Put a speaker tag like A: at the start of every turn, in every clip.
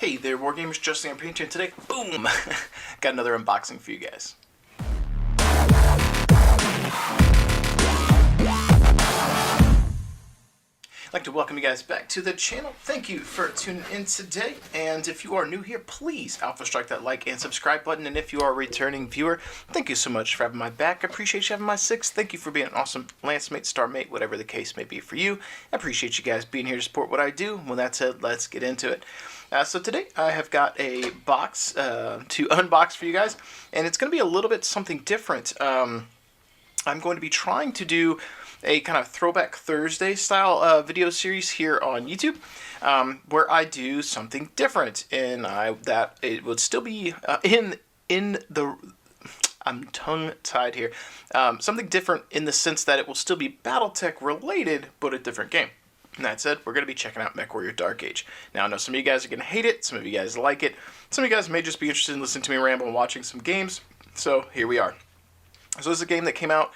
A: Hey there, Wargamers, Justin and Painter, and today, boom, got another unboxing for you guys. I'd like to welcome you guys back to the channel. Thank you for tuning in today, and if you are new here, please alpha strike that like and subscribe button, and if you are a returning viewer, thank you so much for having my back. I appreciate you having my six. Thank you for being an awesome lance mate, star mate, whatever the case may be for you. I appreciate you guys being here to support what I do. With that said, let's get into it. So today I have got a box to unbox for you guys, and it's going to be a little bit something different. I'm going to be trying to do a kind of Throwback Thursday style video series here on YouTube, where I do something different, and that it would still be in the I'm tongue-tied here. Something different in the sense that it will still be Battletech related, but a different game. And that said, we're going to be checking out MechWarrior Dark Age. Now, I know some of you guys are going to hate it, some of you guys like it, some of you guys may just be interested in listening to me ramble and watching some games, so here we are. So this is a game that came out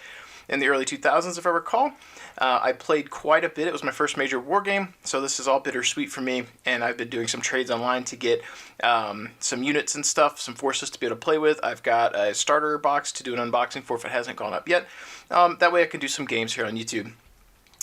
A: in the early 2000s, if I recall. I played quite a bit. It was my first major war game, so this is all bittersweet for me, and I've been doing some trades online to get some units and stuff, some forces to be able to play with. I've got a starter box to do an unboxing for if it hasn't gone up yet. That way I can do some games here on YouTube.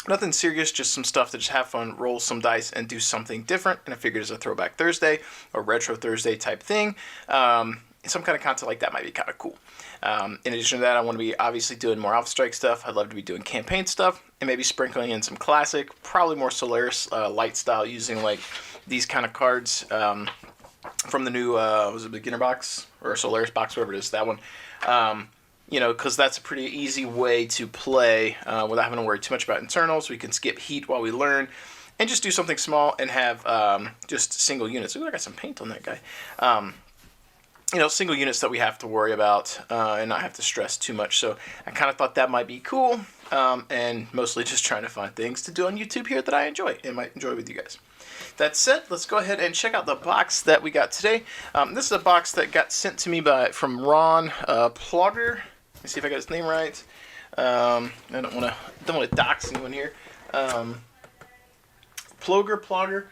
A: Nothing serious, just some stuff to just have fun, roll some dice, and do something different. And I figured as a Throwback Thursday or Retro Thursday type thing, some kind of content like that might be kind of cool. In addition to that, I want to be obviously doing more Alpha Strike stuff. I'd love to be doing campaign stuff, and maybe sprinkling in some classic, probably more Solaris light style, using like these kind of cards from the new, was it Beginner box or Solaris box, whatever it is, that one. You know, because that's a pretty easy way to play without having to worry too much about internals. We can skip heat while we learn, and just do something small and have just single units. Ooh, I got some paint on that guy. You know, single units that we have to worry about and not have to stress too much. So I kind of thought that might be cool, and mostly just trying to find things to do on YouTube here that I enjoy and might enjoy with you guys. That said, let's go ahead and check out the box that we got today. This is a box that got sent to me from Ron Plogger. Let me see if I got his name right. I don't want to dox anyone here. Plogger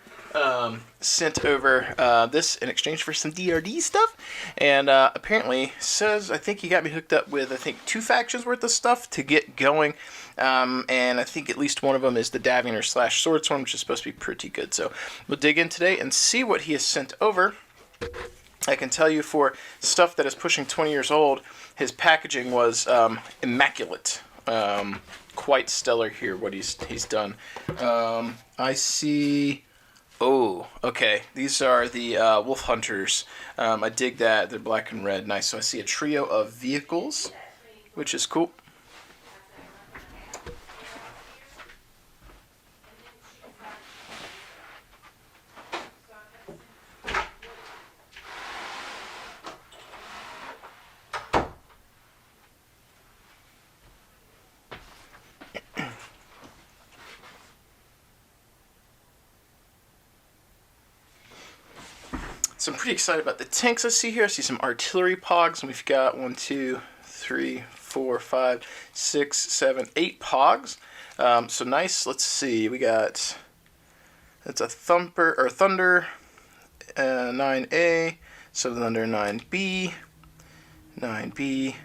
A: sent over this in exchange for some DRD stuff, and apparently says, I think he got me hooked up with, I think, 2 factions worth of stuff to get going, and I think at least one of them is the Davion or /Swordstorm, which is supposed to be pretty good. So we'll dig in today and see what he has sent over. I can tell you for stuff that is pushing 20 years old, his packaging was immaculate. Quite stellar here, what he's done. I see... Oh, okay. These are the Wolf Hunters. I dig that. They're black and red. Nice. So I see a trio of vehicles, which is cool. So I'm pretty excited about the tanks I see here. I see some artillery pogs, and we've got 1, 2, 3, 4, 5, 6, 7, 8 pogs. So nice. Let's see. We got, it's a Thunder 9A, so Thunder 9B, 9B,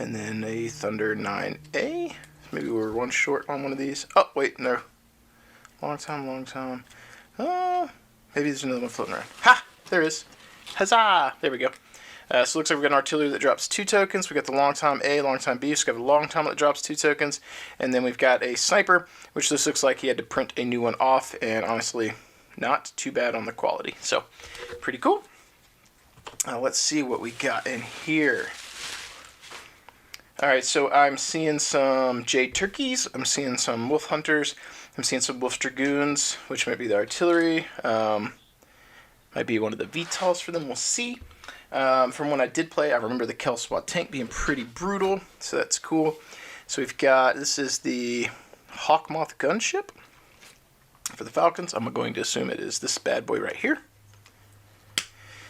A: and then a Thunder 9A. Maybe we're one short on one of these. Oh wait, no. Long time. Maybe there's another one floating around. Ha! There is. Huzzah! There we go. So it looks like we've got an artillery that drops 2 tokens. We've got the long time A, long time B. So we've got a long time that drops 2 tokens. And then we've got a sniper, which this looks like he had to print a new one off. And honestly, not too bad on the quality. So, pretty cool. Let's see what we got in here. Alright, so I'm seeing some Jade Turkeys. I'm seeing some Wolf Hunters. I'm seeing some Wolf Dragoons, which might be the artillery. Might be one of the VTOLs for them, we'll see. From when I did play, I remember the Kel SWAT tank being pretty brutal, so that's cool. So we've got, this is the Hawkmoth gunship for the Falcons. I'm going to assume it is this bad boy right here.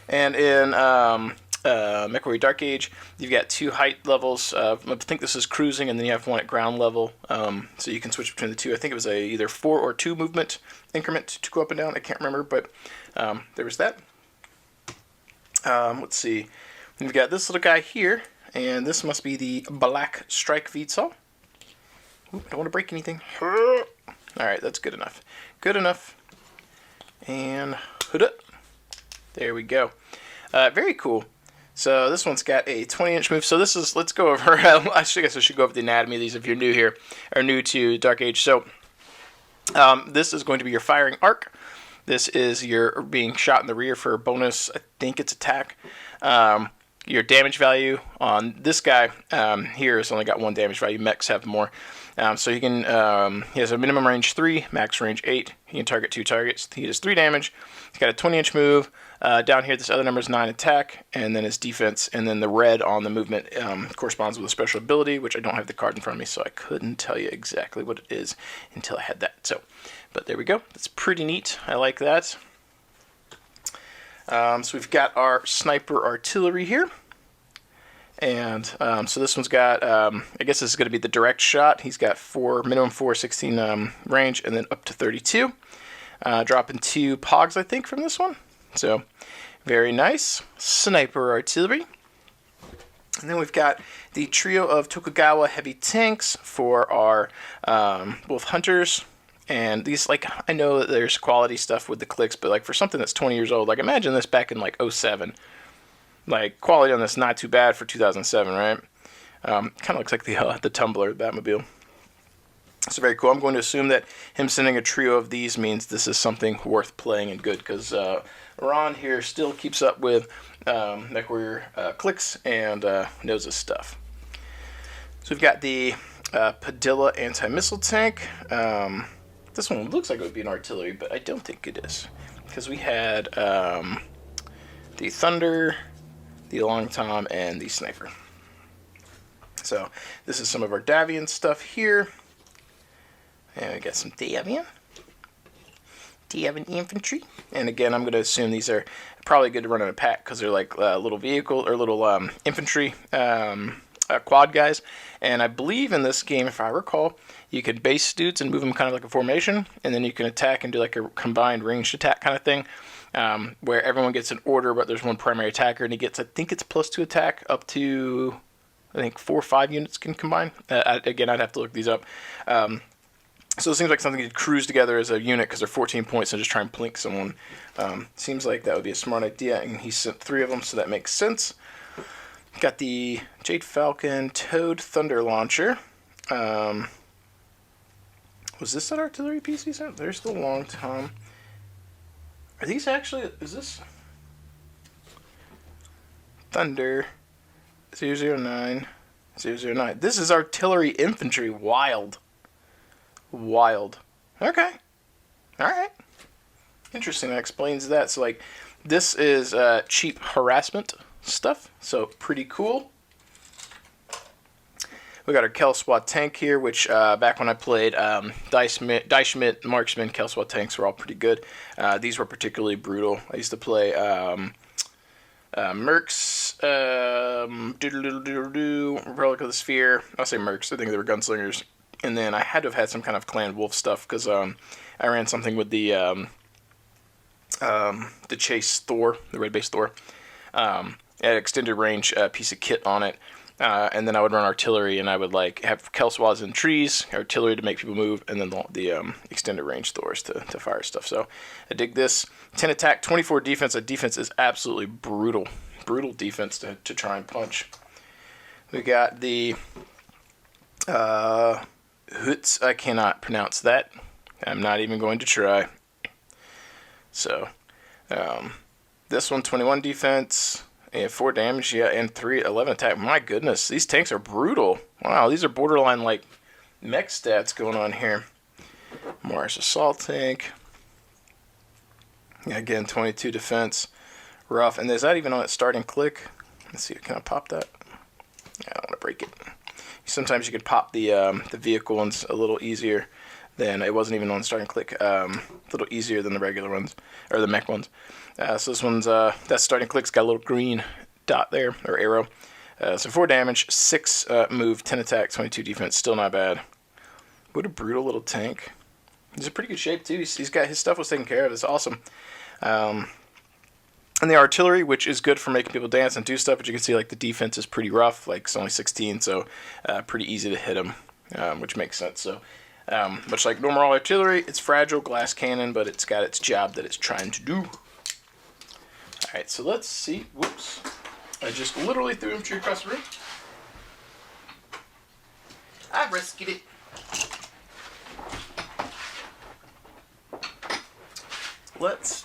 A: And in MechWarrior Dark Age. You've got 2 height levels. I think this is cruising, and then you have 1 at ground level. So you can switch between the 2. I think it was a either 4 or 2 movement increment to go up and down. I can't remember, but there was that. Let's see. We've got this little guy here, and this must be the Black Strike VTOL. Ooh, I don't want to break anything. Alright, that's good enough. Good enough. And there we go. Very cool. So this one's got a 20-inch move. So this is, let's go over, I guess I should go over the anatomy of these if you're new here, or new to Dark Age. So this is going to be your firing arc. This is your being shot in the rear for a bonus, I think it's attack. Your damage value on this guy here has only got 1 damage value. Mechs have more. So you can, he has a minimum range 3, max range 8. He can target 2 targets. He does 3 damage. He's got a 20-inch move. Down here, this other number is 9 attack, and then his defense, and then the red on the movement corresponds with a special ability, which I don't have the card in front of me, so I couldn't tell you exactly what it is until I had that. So, but there we go. That's pretty neat. I like that. So we've got our sniper artillery here. And so this one's got, I guess this is going to be the direct shot. He's got minimum 416 range, and then up to 32. Dropping 2 pogs, I think, from this one. So, very nice. Sniper artillery. And then we've got the trio of Tokugawa heavy tanks for our wolf hunters. And these, like, I know that there's quality stuff with the clicks, but like for something that's 20 years old, like imagine this back in like 07. Like, quality on this not too bad for 2007, right? Kind of looks like the Tumbler Batmobile. So very cool. I'm going to assume that him sending a trio of these means this is something worth playing and good, because Ron here still keeps up with MechWarrior clicks and knows his stuff. So we've got the Padilla anti-missile tank. This one looks like it would be an artillery, but I don't think it is, because we had the Thunder, the Long Tom, and the Sniper. So this is some of our Davion stuff here. And we got some Davion infantry. And again, I'm going to assume these are probably good to run in a pack, because they're like little vehicle or little infantry quad guys. And I believe in this game, if I recall, you can base dudes and move them kind of like a formation, and then you can attack and do like a combined ranged attack kind of thing, where everyone gets an order, but there's one primary attacker, and he gets, I think it's +2 attack up to, I think 4 or 5 units can combine. Again, I'd have to look these up. So it seems like something you'd cruise together as a unit, because they're 14 points, and just try and plink someone. Seems like that would be a smart idea, and he sent 3 of them, so that makes sense. Got the Jade Falcon Toad Thunder Launcher. Was this that artillery piece he sent? There's the Long Tom. Are these actually, is this Thunder 009 009? This is artillery infantry. Wild. Okay. Alright. Interesting. That explains that. So, like, this is cheap harassment stuff. So, pretty cool. We got our Kelswat tank here, which back when I played Deichschmidt, Marksman, Kelswat tanks were all pretty good. These were particularly brutal. I used to play Mercs, Relic of the Sphere. I'll say Mercs. I think they were gunslingers. And then I had to have had some kind of Clan Wolf stuff, because I ran something with the Chase Thor, the red base Thor. It had extended range piece of kit on it. And then I would run artillery, and I would like have Kelswas in trees, artillery to make people move, and then the extended range Thors to fire stuff. So I dig this. 10 attack, 24 defense. That defense is absolutely brutal. Brutal defense to try and punch. We got the Hoots. I cannot pronounce that. I'm not even going to try. So this one, 21 defense. And 4 damage, yeah, and 11 attack. My goodness, these tanks are brutal. Wow, these are borderline, like, mech stats going on here. Mars Assault Tank. Yeah, again, 22 defense. Rough. And is that even on its starting click? Let's see, can I pop that? Yeah, I don't want to break it. Sometimes you can pop the vehicle ones a little easier than, it wasn't even on starting click, a little easier than the regular ones, or the mech ones. So this one's, that starting click's got a little green dot there, or arrow. So 4 damage, 6 move, 10 attack, 22 defense. Still not bad. What a brutal little tank. He's in pretty good shape too. He's got his stuff was taken care of. It's awesome. And the artillery, which is good for making people dance and do stuff, but you can see like the defense is pretty rough. Like it's only 16, so pretty easy to hit him, which makes sense. So much like normal artillery, it's fragile, glass cannon, but it's got its job that it's trying to do. All right, so let's see. Whoops! I just literally threw infantry across the room. I rescued it. Let's.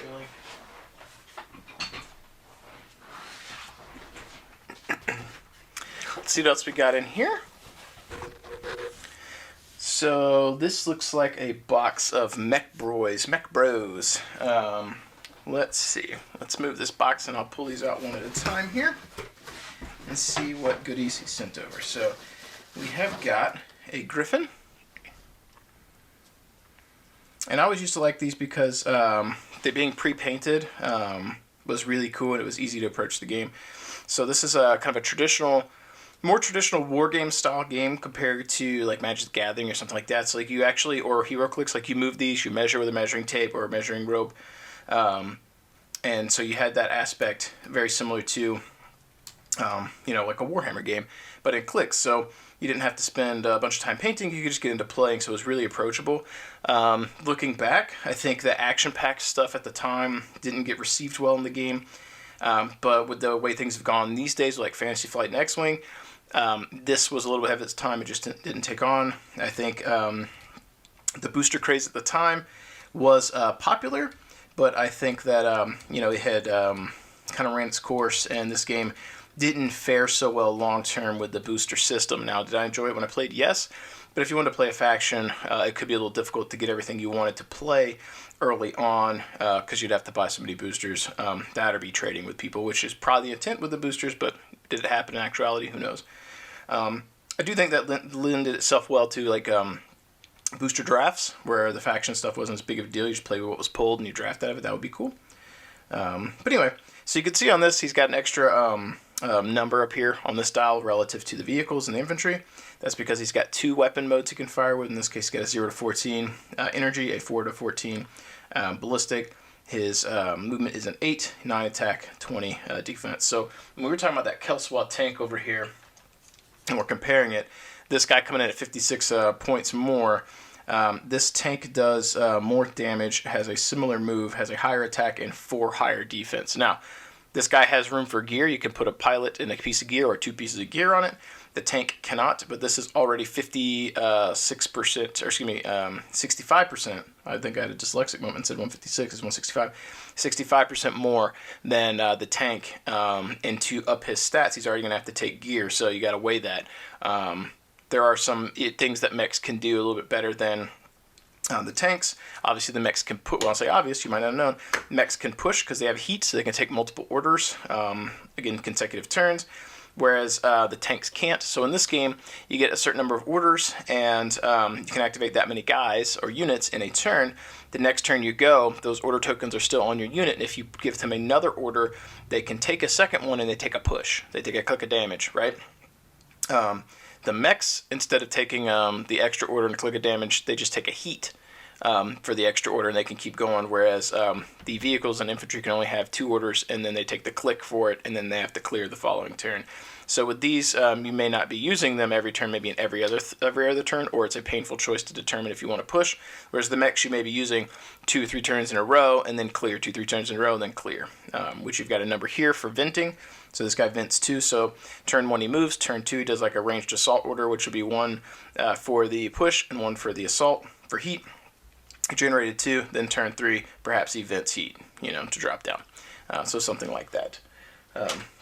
A: Really? Let's see what else we got in here. So this looks like a box of Mech Bros. Let's see. Let's move this box and I'll pull these out one at a time here and see what goodies he sent over. So we have got a Griffin. And I always used to like these because they being pre-painted was really cool and it was easy to approach the game. So this is a kind of a traditional, more traditional war game style game compared to like Magic the Gathering or something like that. So like you actually, or Hero Clicks, like you move these, you measure with a measuring tape or a measuring rope. And so you had that aspect very similar to, you know, like a Warhammer game, but in clicks. So you didn't have to spend a bunch of time painting. You could just get into playing. So it was really approachable. Looking back, I think the action-packed stuff at the time didn't get received well in the game. But with the way things have gone these days, like Fantasy Flight and X-Wing, this was a little bit ahead of its time. It just didn't take on. I think the booster craze at the time was popular. But I think that, you know, it had kind of ran its course, and this game didn't fare so well long-term with the booster system. Now, did I enjoy it when I played? Yes. But if you want to play a faction, it could be a little difficult to get everything you wanted to play early on, because you'd have to buy so many boosters, that or be trading with people, which is probably the intent with the boosters, but did it happen in actuality? Who knows? I do think that lended itself well to, like, booster drafts, where the faction stuff wasn't as big of a deal. You just play with what was pulled and you draft out of it. That would be cool. But anyway, so you can see on this, he's got an extra number up here on this dial relative to the vehicles and the infantry. That's because he's got 2 weapon modes he can fire with. In this case, he's got a 0 to 14 energy, a 4 to 14 ballistic. His movement is an 8, 9 attack, 20 defense. So when we were talking about that Kelswa tank over here, and we're comparing it, this guy coming in at 56 points more. This tank does more damage, has a similar move, has a higher attack, and 4 higher defense. Now, this guy has room for gear. You can put a pilot in a piece of gear or 2 pieces of gear on it. The tank cannot, but this is already 56%, or excuse me, 65%. I think I had a dyslexic moment and said 156, it's 165. 65% more than the tank. And to up his stats, he's already going to have to take gear, so you got to weigh that. There are some things that mechs can do a little bit better than the tanks. Obviously, the mechs can put, well, I'll say obvious, you might not have known, mechs can push because they have heat, so they can take multiple orders, again, consecutive turns, whereas the tanks can't. So in this game, you get a certain number of orders, and you can activate that many guys or units in a turn. The next turn you go, those order tokens are still on your unit, and if you give them another order, they can take a second one and they take a push. They take a click of damage, right? The mechs, instead of taking the extra order and a click of damage, they just take a heat for the extra order, and they can keep going, whereas the vehicles and infantry can only have 2 orders, and then they take the click for it, and then they have to clear the following turn. So with these, you may not be using them every turn, maybe in every other turn, or it's a painful choice to determine if you want to push, whereas the mechs you may be using 2 or 3 turns in a row, and then clear, 2 or 3 turns in a row, and then clear, which you've got a number here for venting. So this guy vents 2, so turn 1 he moves, turn 2 he does like a ranged assault order, which would be 1 for the push and 1 for the assault for heat. He generated 2, then turn 3, perhaps he vents heat, you know, to drop down. So something like that.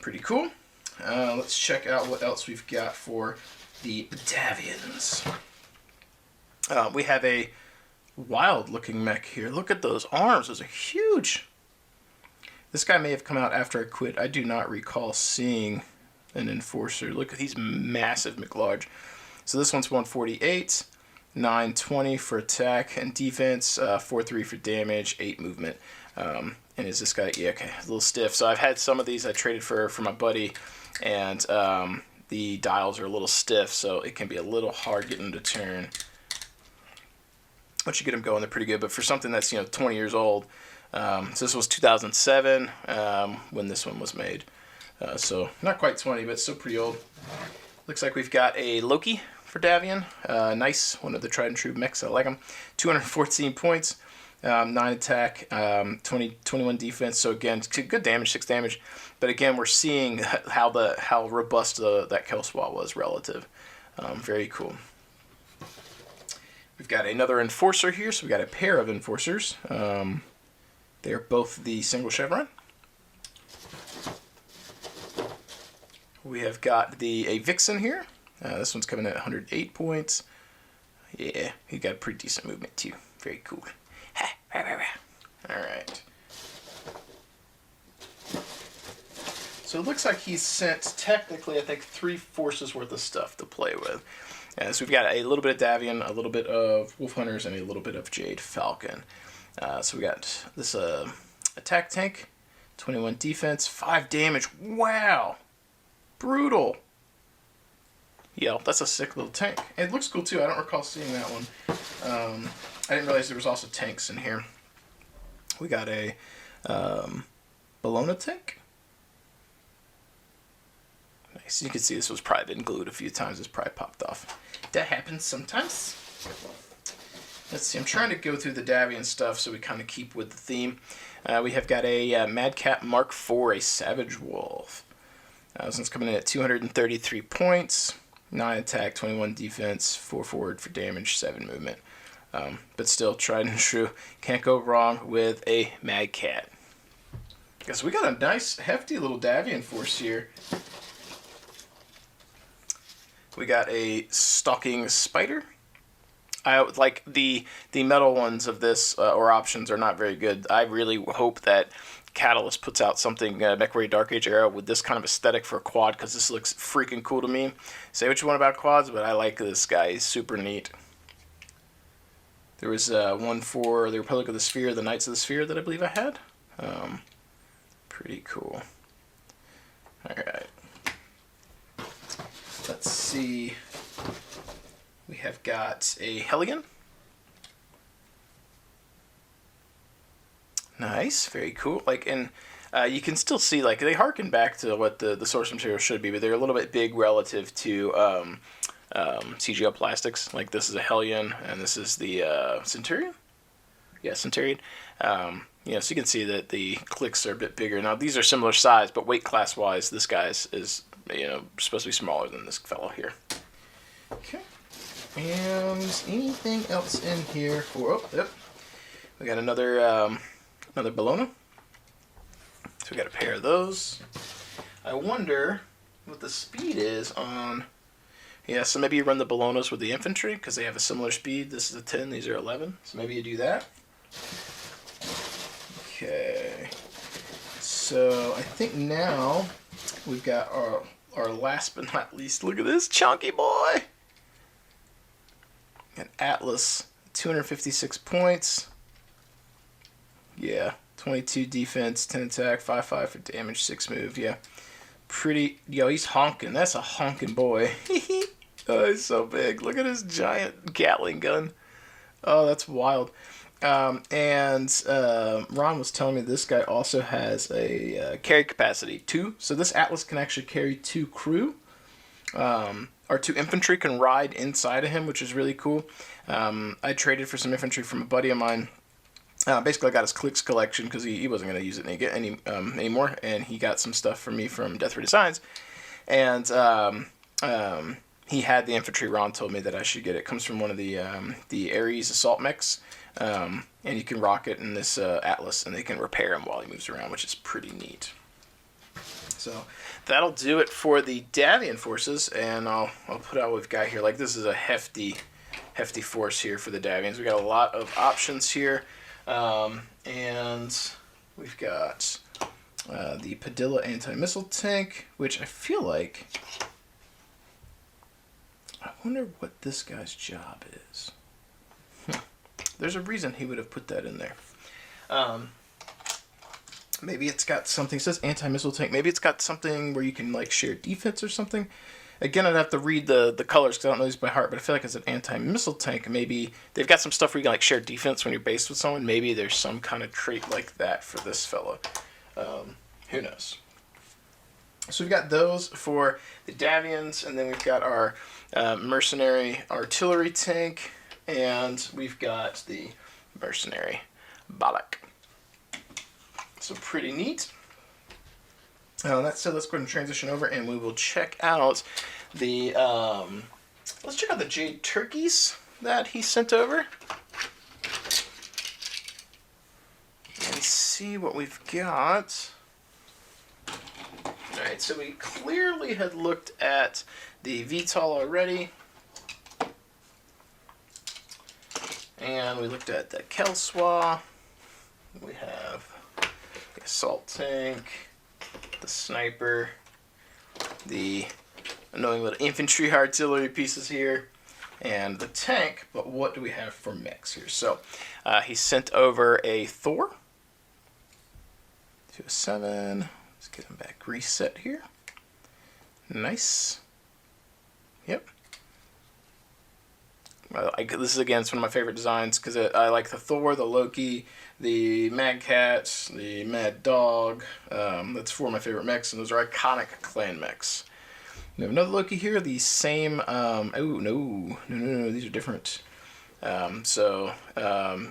A: Pretty cool. Let's check out what else we've got for the Davions. We have a wild-looking mech here. Look at those arms. Those are huge. This guy may have come out after I quit. I do not recall seeing an enforcer. Look at these massive McLarge. So this one's 148, 920 for attack and defense, 4-3 for damage, 8 movement. And is this guy, yeah, okay, a little stiff. So I've had some of these I traded for my buddy, and the dials are a little stiff, so it can be a little hard getting them to turn. Once you get them going, they're pretty good. But for something that's 20 years old, so this was 2007 when this one was made. So not quite 20, but still pretty old. Looks like we've got a Loki for Davion. Nice, one of the tried and true mechs. I like him. 214 points, 9 attack, 21 defense. So again, good damage, 6 damage. But again, we're seeing how robust that kill swat was relative. Very cool. We've got another enforcer here, so we got a pair of enforcers. They're both the single chevron. We have got a Vixen here. This one's coming at 108 points. Yeah, he got a pretty decent movement too. Very cool. Alright. So it looks like he's sent, technically, I think 3 forces worth of stuff to play with. So we've got a little bit of Davion, a little bit of Wolf Hunters, and a little bit of Jade Falcon. So we got this attack tank, 21 defense, 5 damage. Wow! Brutal! Yeah, that's a sick little tank. It looks cool too. I don't recall seeing that one. I didn't realize there was also tanks in here. We got a Battletech. Nice. You can see this was probably been glued a few times. It's probably popped off. That happens sometimes. Let's see. I'm trying to go through the Davion stuff so we kind of keep with the theme. We have got a Madcap Mark IV, a Savage Wolf. This one's coming in at 233 points, 9 attack, 21 defense, 4 forward for damage, 7 movement. But still, tried and true. Can't go wrong with a Mad Cat. So we got a nice, hefty little Davion force here. We got a Stalking Spider. I like the metal ones of this, or options, are not very good. I really hope that Catalyst puts out something, MechWarrior Dark Age era, with this kind of aesthetic for a quad, because this looks freaking cool to me. Say what you want about quads, but I like this guy. He's super neat. There was one for the Republic of the Sphere, the Knights of the Sphere, that I believe I had. Pretty cool. Alright. Let's see. We have got a Hellion. Nice, very cool. Like, and you can still see, like, they harken back to what the source material should be, but they're a little bit big relative to CGL plastics. Like, this is a Hellion, and this is the Centurion. Yeah, Centurion. So you can see that the clicks are a bit bigger. Now, these are similar size, but weight class wise, this guy is supposed to be smaller than this fellow here. Okay. And anything else in here for? Oh, yep. We got another Bologna. So we got a pair of those. I wonder what the speed is on. Yeah, so maybe you run the Bolognas with the infantry because they have a similar speed. This is a 10, these are 11. So maybe you do that. Okay. So I think now we've got our last but not least. Look at this chunky boy. An Atlas, 256 points. Yeah, 22 defense, 10 attack, 5-5 for damage, 6 move. Yeah, pretty. Yo, he's honking. That's a honking boy. Oh, he's so big. Look at his giant Gatling gun. Oh, that's wild. Ron was telling me this guy also has a carry capacity 2. So this Atlas can actually carry 2 crew. Or 2 infantry can ride inside of him, which is really cool. I traded for some infantry from a buddy of mine. Basically, I got his clicks collection because he wasn't going to use it anymore, and he got some stuff from me from Death for Designs. And he had the infantry. Ron told me that I should get it. It comes from one of the Ares assault mechs, and you can rock it in this Atlas, and they can repair him while he moves around, which is pretty neat. So that'll do it for the Davion forces, and I'll put out what we've got here. Like, this is a hefty force here for the Davions. We got a lot of options here, and we've got The Padilla anti-missile tank, which I feel like... I wonder what this guy's job is. There's a reason he would have put that in there. Maybe it's got something, it says anti-missile tank. Maybe it's got something where you can like share defense or something. Again, I'd have to read the colors because I don't know these by heart, but I feel like it's an anti-missile tank. Maybe they've got some stuff where you can like share defense when you're based with someone. Maybe there's some kind of trait like that for this fella. Who knows? So we've got those for the Davions, and then we've got our mercenary artillery tank, and we've got the mercenary Balak. So pretty neat. That said, let's go ahead and transition over, and we will check out the let's check out the jade turkeys that he sent over and see what we've got. All right, so we clearly had looked at the VTOL already, and we looked at the Kelswa. We have the assault tank, the sniper, the annoying little infantry artillery pieces here, and the tank. But what do we have for mechs here? So he sent over a Thor, 207. Let's get him back reset here. Nice. Yep. This is, again, it's one of my favorite designs because I like the Thor, the Loki, the Mad Cat, the Mad Dog. That's four of my favorite mechs, and those are iconic clan mechs. We have another Loki here, the same... oh, no, these are different. No, I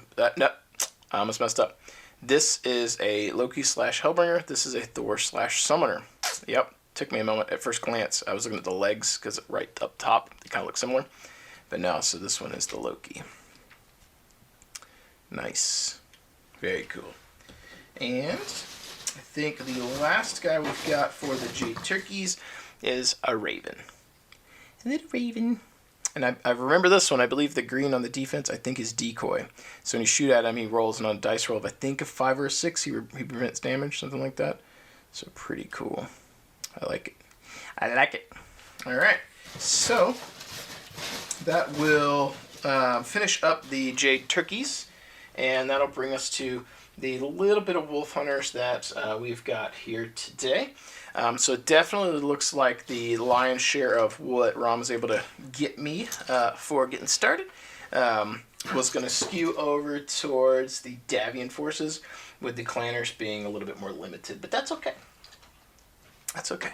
A: almost messed up. This is a Loki / Hellbringer. This is a Thor / Summoner. Yep, took me a moment at first glance. I was looking at the legs because right up top, they kind of look similar. But no, so this one is the Loki. Nice. Very cool. And I think the last guy we've got for the Jade Turkeys is a Raven. A little Raven. And I remember this one. I believe the green on the defense, I think, is decoy. So when you shoot at him, he rolls, and on a dice roll of, I think, a 5 or a 6, he prevents damage, something like that. So pretty cool. I like it. I like it. All right. So that will finish up the Jade Turkeys, and that'll bring us to the little bit of Wolf Hunters that we've got here today. So it definitely looks like the lion's share of what Rom was able to get me for getting started was going to skew over towards the Davion forces, with the clanners being a little bit more limited. But that's okay. That's okay.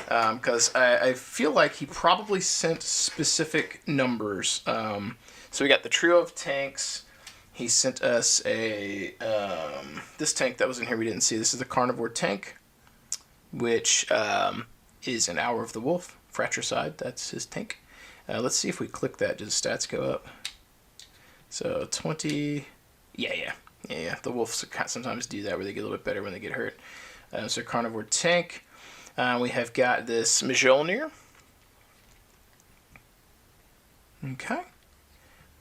A: Because I feel like he probably sent specific numbers. So we got the trio of tanks. He sent us a this tank that was in here we didn't see. This is the Carnivore tank, which is an Hour of the Wolf, Fratricide. That's his tank. Let's see if we click that. Do the stats go up? So 20. Yeah. The wolves sometimes do that where they get a little bit better when they get hurt. So Carnivore tank. We have got this Mjolnir. Okay.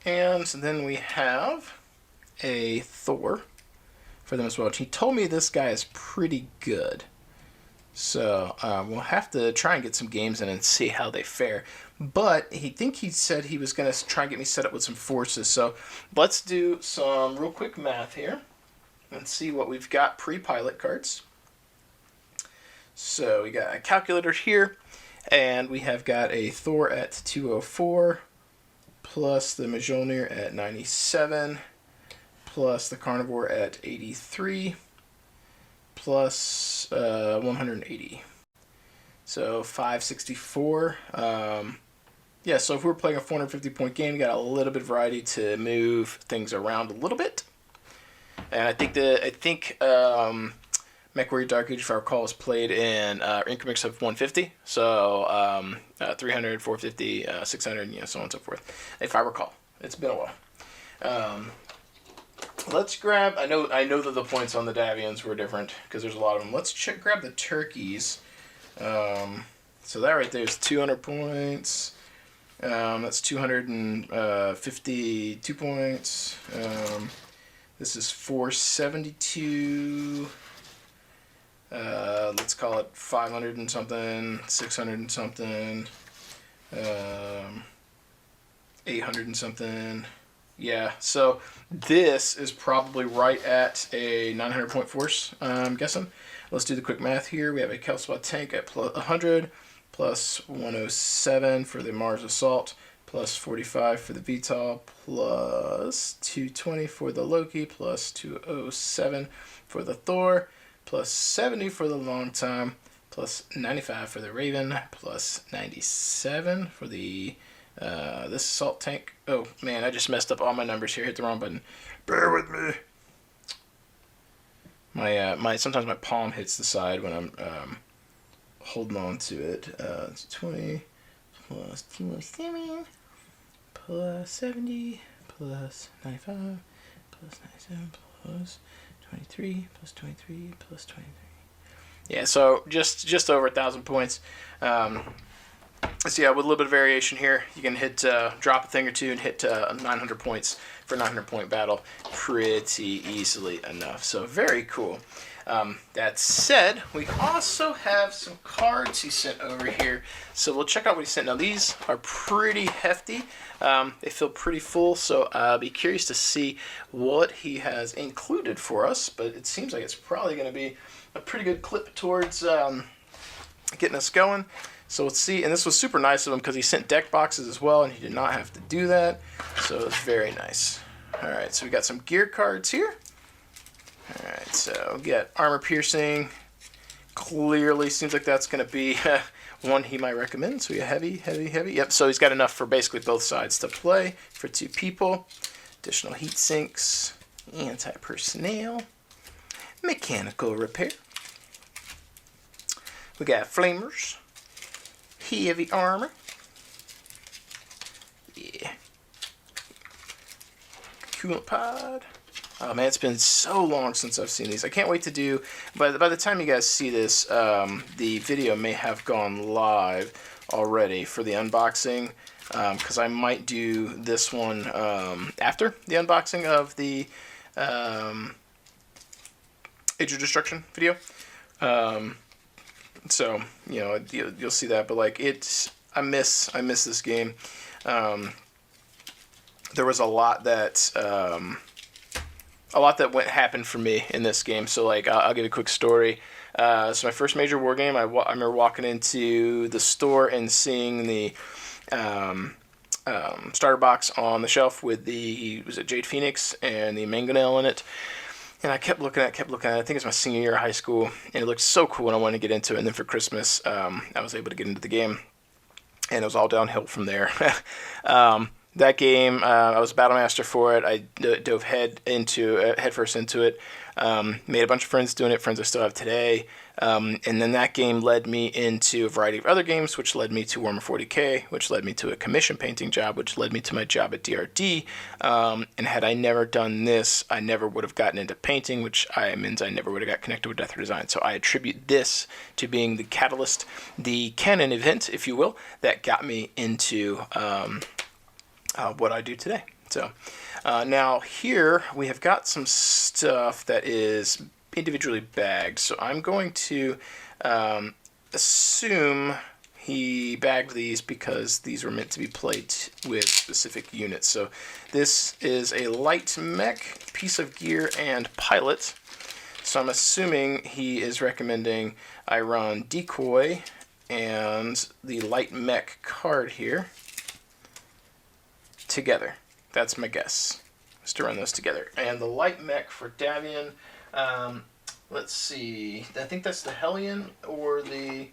A: And then we have a Thor for them as well. He told me this guy is pretty good. So we'll have to try and get some games in and see how they fare. But he said he was going to try and get me set up with some forces. So let's do some real quick math here and see what we've got pre-pilot cards. So we got a calculator here, and we have got a Thor at 204, plus the Mjolnir at 97, plus the Carnivore at 83, plus 180. So 564. So if we're playing a 450-point game, you got a little bit of variety to move things around a little bit. And I think MechWarrior Dark Age, if I recall, is played in increments of 150. So 300, 450, 600, so on and so forth. If I recall, it's been a while. Let's grab. I know that the points on the Davions were different because there's a lot of them. Let's grab the turkeys. So that right there is 200 points. That's 252 points. This is 472. let's call it 500 and something, 600 and something, 800 and something. Yeah, so this is probably right at a 900 point force, I'm guessing. Let's do the quick math here. We have a Kelspot tank at plus 100, plus 107 for the Mars Assault, plus 45 for the VTOL, plus 220 for the Loki, plus 207 for the Thor, plus 70 for the Long Time, plus 95 for the Raven, plus 97 for the this assault tank. Oh man, I just messed up all my numbers here. Hit the wrong button. Bear with me. My sometimes my palm hits the side when I'm holding on to it. It's 20 plus 207 plus 70 plus 95 plus 97 plus 23 plus 23 plus 23. Yeah, so just over 1,000 points. So yeah, with a little bit of variation here, you can hit drop a thing or two and hit 900 points for a 900 point battle pretty easily enough. So very cool. That said, we also have some cards he sent over here. So we'll check out what he sent. Now these are pretty hefty. They feel pretty full, so I'll be curious to see what he has included for us. But it seems like it's probably going to be a pretty good clip towards getting us going. So let's see, and this was super nice of him because he sent deck boxes as well, and he did not have to do that. So it's very nice. All right, so we got some gear cards here. All right, so we got armor piercing. Clearly seems like that's going to be one he might recommend. So we got heavy. Yep, so he's got enough for basically both sides to play for 2 people. Additional heat sinks, anti-personnel, mechanical repair. We got flamers. Heavy armor. Yeah. Coolant pod. Oh man, it's been so long since I've seen these. I can't wait to do, by the time you guys see this, the video may have gone live already for the unboxing, because I might do this one after the unboxing of the Age of Destruction video. So, you know, you'll see that, but like I miss this game. There was a lot that happened for me in this game. So like, I'll give you a quick story. So my first major war game, I remember walking into the store and seeing the starter box on the shelf with was it Jade Phoenix and the Mangonel in it. And I kept looking at it. I think it's my senior year of high school, and it looked so cool, and I wanted to get into it. And then for Christmas, I was able to get into the game, and it was all downhill from there. That game, I was a battle master for it. I dove head first into it. Made a bunch of friends doing it, friends I still have today. And then that game led me into a variety of other games, which led me to Warhammer 40K, which led me to a commission painting job, which led me to my job at DRD. And had I never done this, I never would have gotten into painting, which means I never would have got connected with Death or Design. So I attribute this to being the catalyst, the canon event, if you will, that got me into what I do today. So now here we have got some stuff that is individually bagged. So I'm going to assume he bagged these because these were meant to be played with specific units. So this is a light mech, piece of gear, and pilot. So I'm assuming he is recommending I run decoy and the light mech card here together. That's my guess, is to run those together. And the light mech for Davion, let's see, I think that's the Hellion or the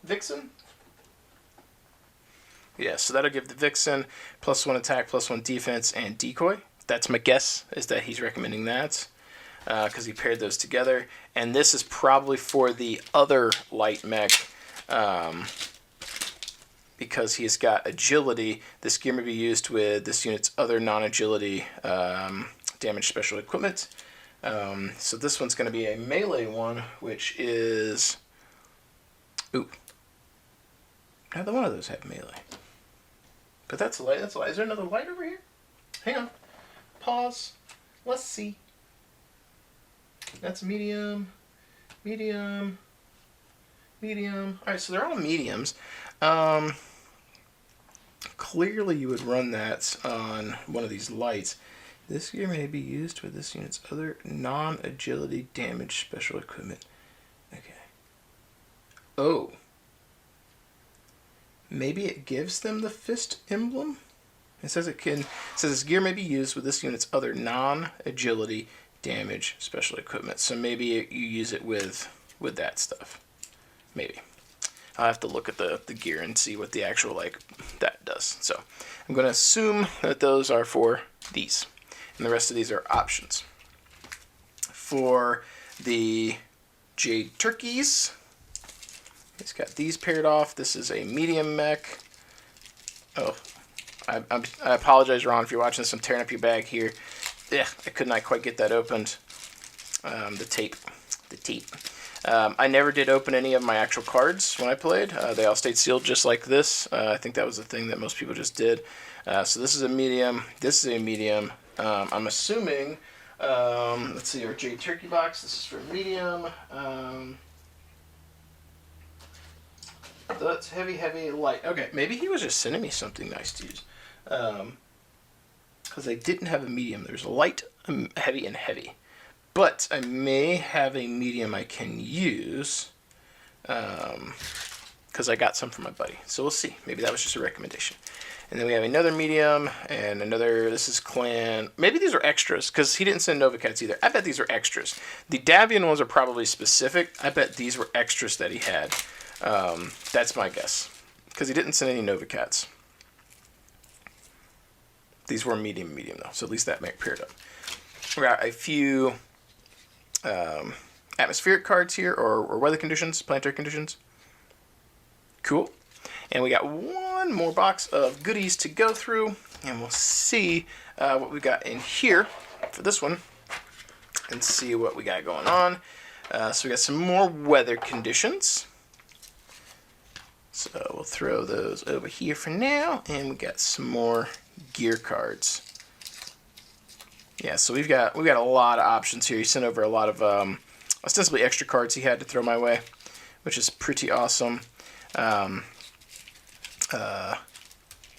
A: Vixen. Yeah, so that'll give the Vixen +1 attack, +1 defense, and decoy. That's my guess, is that he's recommending that, because he paired those together. And this is probably for the other light mech, because he's got agility. This gear may be used with this unit's other non-agility damage special equipment. So this one's going to be a melee one, which is... Ooh. Neither one of those have melee. But that's a light. That's a light. Is there another light over here? Hang on. Pause. Let's see. That's medium. medium, medium. All right, so they're all mediums. Clearly you would run that on one of these lights. This gear may be used with this unit's other non-agility damage special equipment. Okay. Oh. Maybe it gives them the fist emblem? It says this gear may be used with this unit's other non-agility damage special equipment. So maybe you use it with that stuff. Maybe. I'll have to look at the gear and see what the actual, like, that does. So I'm going to assume that those are for these. And the rest of these are options. For the Jade Turkeys, it's got these paired off. This is a medium mech. Oh, I apologize, Ron, if you're watching this. I'm tearing up your bag here. Yeah, I could not quite get that opened. The tape. I never did open any of my actual cards when I played. They all stayed sealed just like this. I think that was the thing that most people just did. So this is a medium. This is a medium. I'm assuming, let's see, our Jade Turkey box. This is for medium. That's heavy, heavy, light. Okay, maybe he was just sending me something nice to use. Because I didn't have a medium. There's a light, heavy, and heavy. But I may have a medium I can use. Because I got some from my buddy. So we'll see. Maybe that was just a recommendation. And then we have another medium and another, this is clan. Maybe these are extras because he didn't send Novacats either. I bet these are extras. The Davion ones are probably specific. I bet these were extras that he had. That's my guess. Because he didn't send any Novacats. These were medium though. So at least that paired up. We got a few atmospheric cards here or weather conditions, planetary conditions. Cool. And we got one more box of goodies to go through, and we'll see what we got in here for this one, and see what we got going on. So we got some more weather conditions. So we'll throw those over here for now, and we got some more gear cards. Yeah, so we've got a lot of options here. He sent over a lot of ostensibly extra cards he had to throw my way, which is pretty awesome.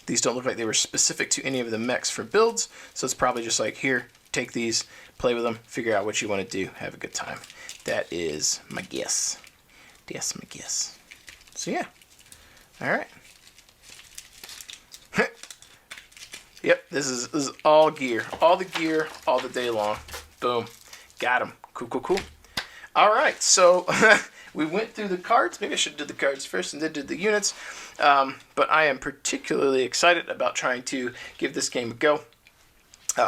A: These don't look like they were specific to any of the mechs for builds, so it's probably just like, here, take these, play with them, figure out what you want to do, have a good time. That is my guess. That's my guess. So yeah, all right. Yep, this is all gear, all the gear, all the day long. Boom, got him. Cool. All right, so we went through the cards. Maybe I should do the cards first and then do the units. But I am particularly excited about trying to give this game a go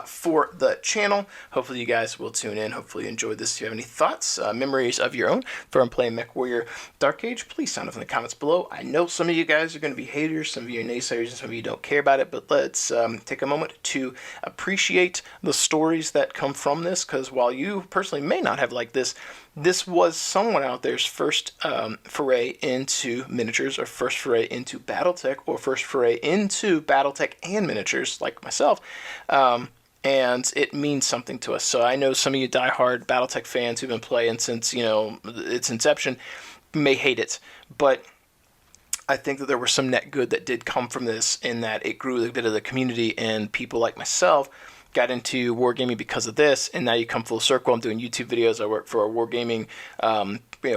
A: for the channel. Hopefully you guys will tune in. Hopefully you enjoyed this. If you have any thoughts, memories of your own from playing MechWarrior Dark Age, please sound off in the comments below. I know some of you guys are going to be haters, some of you are naysayers, and some of you don't care about it, but let's take a moment to appreciate the stories that come from this, because while you personally may not have liked this, this was someone out there's first foray into miniatures, or first foray into Battletech, or first foray into Battletech and miniatures, like myself. And it means something to us. So I know some of you diehard Battletech fans who've been playing since, its inception may hate it. But I think that there was some net good that did come from this, in that it grew a bit of the community, and people like myself got into wargaming because of this, and now you come full circle. I'm doing YouTube videos. I work for a wargaming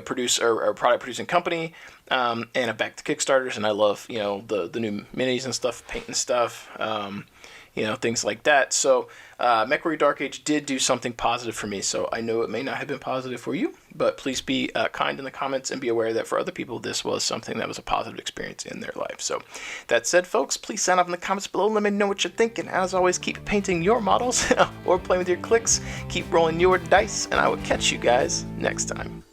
A: producer or product producing company, and I'm back to Kickstarters, and I love the new minis and stuff, painting stuff, things like that. So MechWarrior Dark Age did do something positive for me, so I know it may not have been positive for you, but please be kind in the comments and be aware that for other people this was something that was a positive experience in their life. So that said, folks, please sound off in the comments below. Let me know what you're thinking. As always, keep painting your models or playing with your clicks. Keep rolling your dice, and I will catch you guys next time.